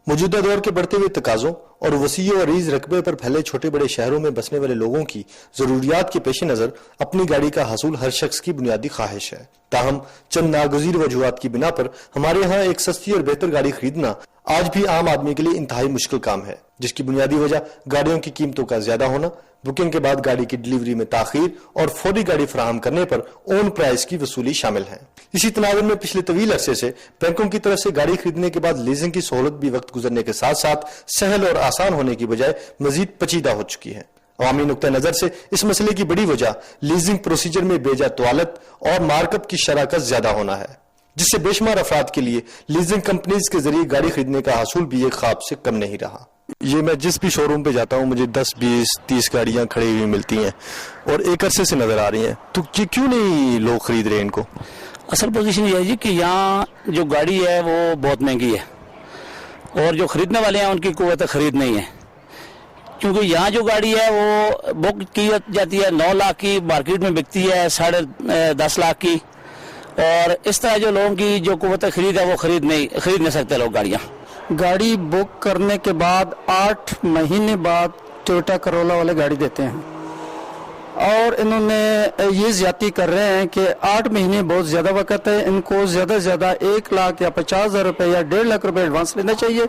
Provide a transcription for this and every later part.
موجودہ دور کے بڑھتے ہوئے تقاضوں اور وسیع و عریض رقبے پر پھیلے چھوٹے بڑے شہروں میں بسنے والے لوگوں کی ضروریات کے پیش نظر اپنی گاڑی کا حصول ہر شخص کی بنیادی خواہش ہے. تاہم چند ناگزیر وجوہات کی بنا پر ہمارے ہاں ایک سستی اور بہتر گاڑی خریدنا آج بھی عام آدمی کے لیے انتہائی مشکل کام ہے، جس کی بنیادی وجہ گاڑیوں کی قیمتوں کا زیادہ ہونا، بکنگ کے بعد گاڑی کی ڈیلیوری میں تاخیر اور فوری گاڑی فراہم کرنے پر اون پرائز کی وصولی شامل ہیں. اسی تناظر میں پچھلے طویل عرصے سے بینکوں کی طرف سے گاڑی خریدنے کے بعد لیزنگ کی سہولت بھی وقت گزرنے کے ساتھ ساتھ سہل اور آسان ہونے کی بجائے مزید پیچیدہ ہو چکی ہے. عوامی نقطہ نظر سے اس مسئلے کی بڑی وجہ لیزنگ پروسیجر میں بے جا طوالت اور مارک اپ کی شرح کا زیادہ ہونا ہے، جس سے بے شمار افراد کے لیے لیزنگ کمپنیز کے ذریعے گاڑی خریدنے کا حصول بھی ایک خواب سے کم نہیں رہا. یہ میں جس بھی شو روم پہ جاتا ہوں مجھے 10 20 30 گاڑیاں کھڑی ہوئی ملتی ہیں اور ایک عرصے سے نظر آ رہی ہیں، تو یہ کیوں نہیں لوگ خرید رہے ان کو؟ اصل پوزیشن یہ ہے جی کہ یہاں جو گاڑی ہے وہ بہت مہنگی ہے اور جو خریدنے والے ہیں ان کی قوت خرید نہیں ہے، کیونکہ یہاں جو گاڑی ہے وہ بک کی جاتی ہے 9 لاکھ کی، مارکیٹ میں بکتی ہے 10.5 لاکھ کی، اور اس طرح جو لوگوں کی جو قوت خرید ہے وہ خرید نہیں سکتے لوگ گاڑیاں. گاڑی بک کرنے کے بعد 8 مہینے بعد ٹویوٹا کرولا والے گاڑی دیتے ہیں، اور انہوں نے یہ زیادتی کر رہے ہیں کہ 8 مہینے بہت زیادہ وقت ہے، ان کو زیادہ سے زیادہ 1 لاکھ یا 50,000 روپے یا 1.5 لاکھ روپے ایڈوانس لینا چاہیے،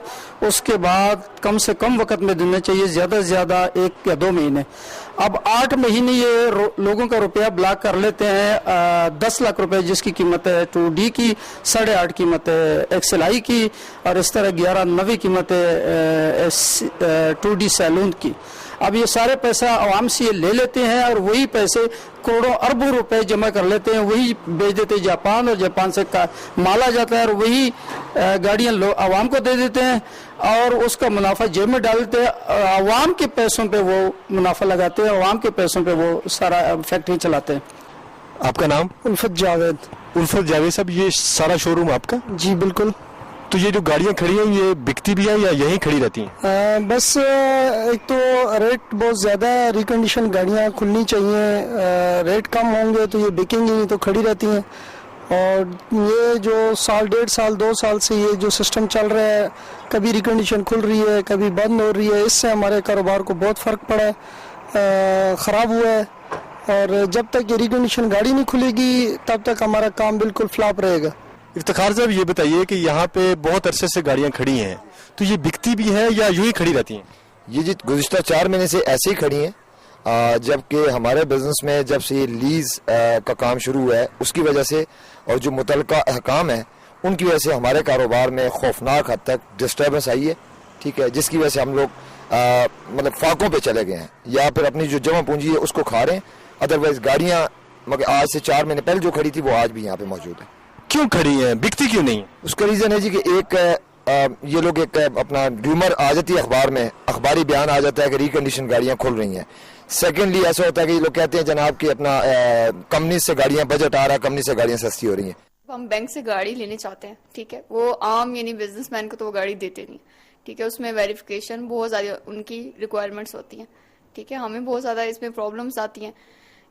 اس کے بعد کم سے کم وقت میں دینا چاہیے، زیادہ سے زیادہ 1 یا 2 مہینے. اب 8 مہینے یہ لوگوں کا روپیہ بلاک کر لیتے ہیں. 10 لاکھ روپے جس کی قیمت ہے 2D کی، 8.5 قیمت ہے XLI کی، اور اس طرح 11.90 قیمت ہے 2D سیلون کی. اب یہ سارے پیسہ عوام سے یہ لے لیتے ہیں اور وہی پیسے کروڑوں اربوں روپے جمع کر لیتے ہیں، وہی بیچ دیتے ہیں جاپان، اور جاپان سے مال آ جاتا ہے اور وہی گاڑیاں عوام کو دے دیتے ہیں اور اس کا منافع جیب میں ڈال دیتے ہیں. عوام کے پیسوں پہ وہ منافع لگاتے ہیں، عوام کے پیسوں پہ وہ سارا فیکٹری چلاتے ہیں. آپ کا نام؟ الفت جاوید. الفت جاوید صاحب، یہ سارا شو روم آپ کا؟ جی بالکل. تو یہ جو گاڑیاں کھڑی ہیں یہ بکتی بھی ہیں یا یہیں کھڑی رہتی ہیں؟ بس ایک تو ریٹ بہت زیادہ ہے، ریکنڈیشن گاڑیاں کھلنی چاہیے، ریٹ کم ہوں گے تو یہ بکیں گی نہیں تو کھڑی رہتی ہیں. اور یہ جو 1.5 سال 2 سال سے یہ جو سسٹم چل رہا ہے، کبھی ریکنڈیشن کھل رہی ہے کبھی بند ہو رہی ہے، اس سے ہمارے کاروبار کو بہت فرق پڑا ہے، خراب ہوا ہے. اور جب تک یہ ریکنڈیشن گاڑی نہیں کھلے گی تب تک ہمارا کام بالکل فلاپ رہے گا. افتخار صاحب یہ بتائیے کہ یہاں پہ بہت عرصے سے گاڑیاں کھڑی ہیں، تو یہ بکتی بھی ہیں یا یوں ہی کھڑی رہتی ہیں؟ یہ جی گزشتہ 4 مہینے سے ایسے ہی کھڑی ہیں، جبکہ ہمارے بزنس میں جب سے یہ لیز کا کام شروع ہوا ہے اس کی وجہ سے اور جو متعلقہ احکام ہیں ان کی وجہ سے ہمارے کاروبار میں خوفناک حد تک ڈسٹربنس آئی ہے، ٹھیک ہے، جس کی وجہ سے ہم لوگ مطلب فاقوں پہ چلے گئے ہیں یا پھر اپنی جو جمع پونجی ہے اس کو کھا رہے ہیں. ادروائز گاڑیاں مگر آج سے 4 مہینے پہلے جو کھڑی تھی وہ آج بھی یہاں پہ موجود ہے. کیوں کھڑی ہیں، بکتی کیوں نہیں؟ اس کا ریزن ہے جی کہ ایک یہ لوگ ایک اپنا ریومر آ جاتی ہے اخبار میں، اخباری بیان آ جاتا ہے کہ ریکنڈیشن گاڑیاں کھل رہی ہیں. سیکنڈلی ایسا ہوتا ہے کہ یہ لوگ کہتے ہیں جناب کہ اپنا کمپنی سے گاڑیاں بجٹ آ رہا ہے، کمپنی سے گاڑیاں سستی ہو رہی ہیں. ہم بینک سے گاڑی لینے چاہتے ہیں، ٹھیک ہے، وہ عام یعنی بزنس مین کو تو وہ گاڑی دیتے نہیں، ٹھیک ہے، اس میں ویریفیکیشن بہت زیادہ ان کی ریکوائرمنٹس ہوتی ہیں، ٹھیک ہے، ہمیں بہت زیادہ اس میں پرابلمس آتی ہیں.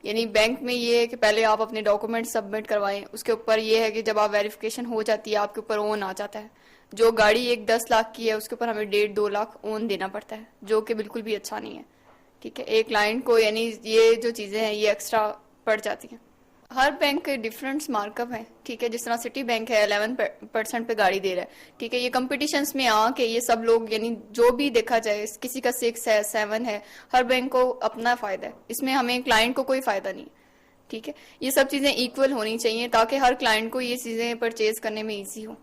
یعنی بینک میں یہ ہے کہ پہلے آپ اپنے ڈاکومنٹ سبمٹ کروائیں، اس کے اوپر یہ ہے کہ جب آپ ویریفیکیشن ہو جاتی ہے آپ کے اوپر اون آ جاتا ہے. جو گاڑی ایک 10 لاکھ کی ہے اس کے اوپر ہمیں 1.5-2 لاکھ اون دینا پڑتا ہے، جو کہ بالکل بھی اچھا نہیں ہے، ٹھیک ہے. ایک کلائنٹ کو یعنی یہ جو چیزیں ہیں یہ ایکسٹرا پڑ جاتی ہیں. ہر بینک کے ڈفرینٹ مارک اپ ہیں، ٹھیک ہے، جس طرح سٹی بینک ہے 11% پہ گاڑی دے رہا ہے، ٹھیک ہے. یہ کمپٹیشنز میں آ کے یہ سب لوگ یعنی جو بھی دیکھا جائے کسی کا 6 ہے 7 ہے، ہر بینک کو اپنا فائدہ ہے، اس میں ہمیں کلائنٹ کو کوئی فائدہ نہیں، ٹھیک ہے. یہ سب چیزیں ایکول ہونی چاہیے تاکہ ہر کلائنٹ کو یہ چیزیں پرچیز کرنے میں ایزی ہو.